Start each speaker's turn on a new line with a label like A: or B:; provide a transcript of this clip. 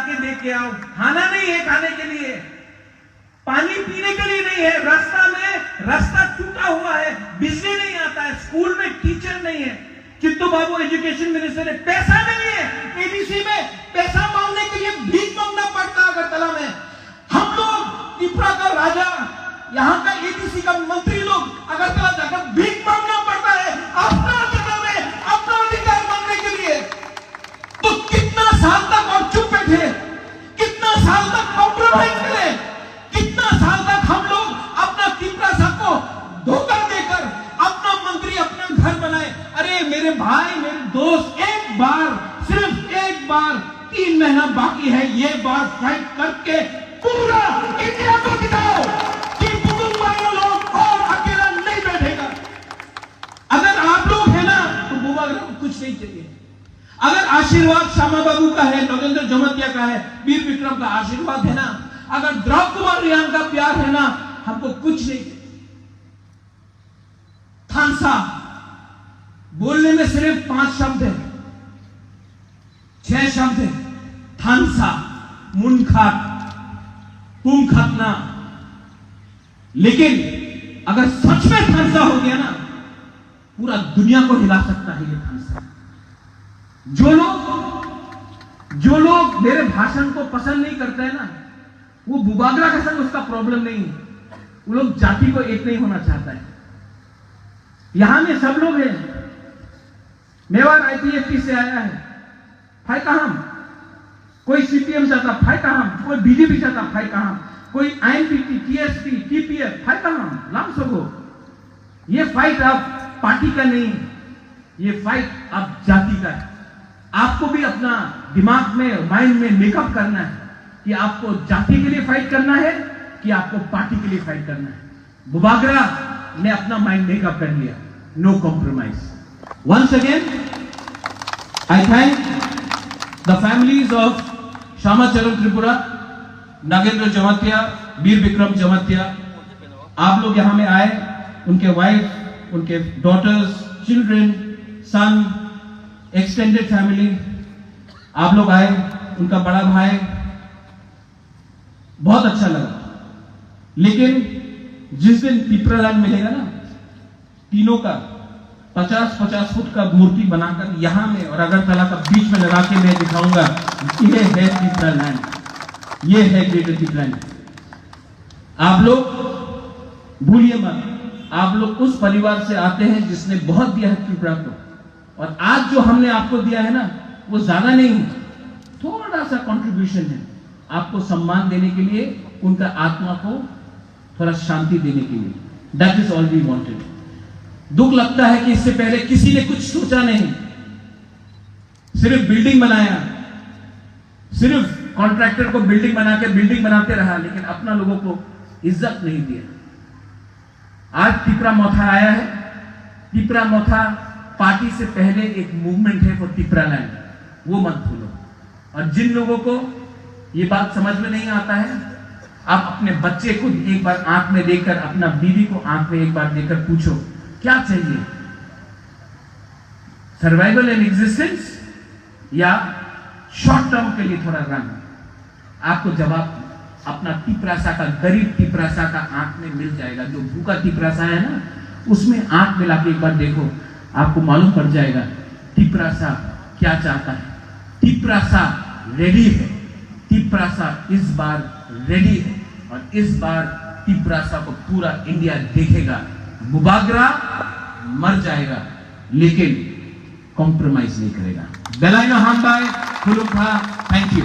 A: जाके दे के आओ। खाना नहीं है खाने के लिए, पानी पीने के लिए नहीं है, रास्ता टूटा हुआ है, बिजली नहीं आता है, स्कूल में टीचर नहीं है। चित्तू बाबू एजुकेशन मिनिस्टर है, पैसा नहीं है, एडीसी में पैसा मांगने के लिए भीख मांगना पड़ता है अगरतला में। हम लोग त्रिपुरा का राजा, यहाँ का एडीसी का मंत्री लोग अगरतला जाकर भीख मांगना पड़ता है अपना जगह में अपना अधिकार मांगने के लिए। तो कितना साल तक और चुप बैठे, कितना साल तक कॉम्प्रोमाइज करें, कितना साल तक हम लोग अपना त्रिपुरा को धोखा देकर अपना मंत्री अपना घर बनाए। अरे मेरे भाई मेरे दोस्त, एक बार, सिर्फ एक बार, 3 महीना बाकी है, ये बार फाइट करके पूरा इंडिया को दिखाओ कि बुजुर्ग लोग और अकेला नहीं बैठेगा। अगर आप लोग है ना तो बुबाग्रा को कुछ नहीं चाहिए। अगर आशीर्वाद श्यामा बाबू का है, नगेंद्र जमतिया का है, वीर विक्रम का आशीर्वाद है ना, अगर द्रौपदी कुमार रियान का प्यार है ना, हमको कुछ नहीं चाहिए। थानसा बोलने में सिर्फ 5 शब्द है, 6 शब्द है। थानसा, मुनखात, तुम खतना। लेकिन अगर सच में थानसा हो गया ना, पूरा दुनिया को हिला सकता है ये थानसा। जो लोग मेरे भाषण को पसंद नहीं करते हैं ना, वो बुबागरा का संग उसका प्रॉब्लम नहीं है, वो लोग जाति को एक नहीं होना चाहता है। यहां में सब लोग हैं। मेवाड़ आईपीएफटी से आया है, फाय कहां? कोई सीपीएम चाहता, फाय कहां? कोई बीजेपी चाहता, फाय कहां? कोई आईएनपीटी, टीएसपी, टीपीएफ, फाय कहां? लाम सको। ये फाइट अब पार्टी का नहीं, ये फाइट अब जाति का है। आपको भी अपना दिमाग में, माइंड में मेकअप करना है कि आपको जाति के लिए फाइट करना है कि आपको पार्टी के लिए फाइट करना है। बुबागरा ने अपना माइंड मेकअप कर लिया, no compromise. Once again, I thank the families of Shamacharan Tripura, Nagendra Jamatia, Bir Bikram Jamatia. आप लोग यहां में आए, उनके वाइफ, उनके daughters, children, son, extended family, आप लोग आए, उनका बड़ा भाई, बहुत अच्छा लगा। लेकिन जिस दिन पिपरा लैंड मिलेगा ना, तीनों का 50-50 फुट का मूर्ति बनाकर यहां में और अगरतला का बीच में लगा के मैं दिखाऊंगा, ये है पिपरा लैंड, ये है ग्रेटर पिपरा लैंड। आप लोग भूलिए मत, आप लोग उस परिवार से आते हैं जिसने बहुत दिया है त्रिपुरा को, और आज जो हमने आपको दिया है ना, वो ज्यादा नहीं है, थोड़ा सा कंट्रीब्यूशन है आपको सम्मान देने के लिए, उनका आत्मा को थोड़ा शांति देने के लिए। That is all we wanted. दुख लगता है कि इससे पहले किसी ने कुछ सोचा नहीं, सिर्फ बिल्डिंग बनाया, सिर्फ कॉन्ट्रैक्टर को बिल्डिंग बना के बिल्डिंग बनाते रहा, लेकिन अपना लोगों को इज्जत नहीं दिया। आज तिपरा मोथा आया है। तिपरा मोथा पार्टी से पहले एक मूवमेंट है फॉर तिपरा लैंड, वो मत भूलो। और जिन लोगों को ये बात समझ में नहीं आता है, आप अपने बच्चे को एक बार आंख में देखकर, अपना बीवी को आंख में एक बार देखकर पूछो क्या चाहिए, सर्वाइवल एंड एग्जिस्टेंस या शॉर्ट टर्म के लिए थोड़ा रन? आपको जवाब अपना तिपरासा का, गरीब तिपरासा का आंख में मिल जाएगा। जो भूखा तिपरासा है ना, उसमें आंख मिला के एक बार देखो, आपको मालूम पड़ जाएगा तिपरासा क्या चाहता है। तिपरासा रेडी है, तिपरासा इस बार रेडी है, और इस बार तिपरासा को पूरा इंडिया देखेगा। बुबागरा मर जाएगा लेकिन कॉम्प्रोमाइज नहीं करेगा। बेलाइनो हामबाई, थैंक यू।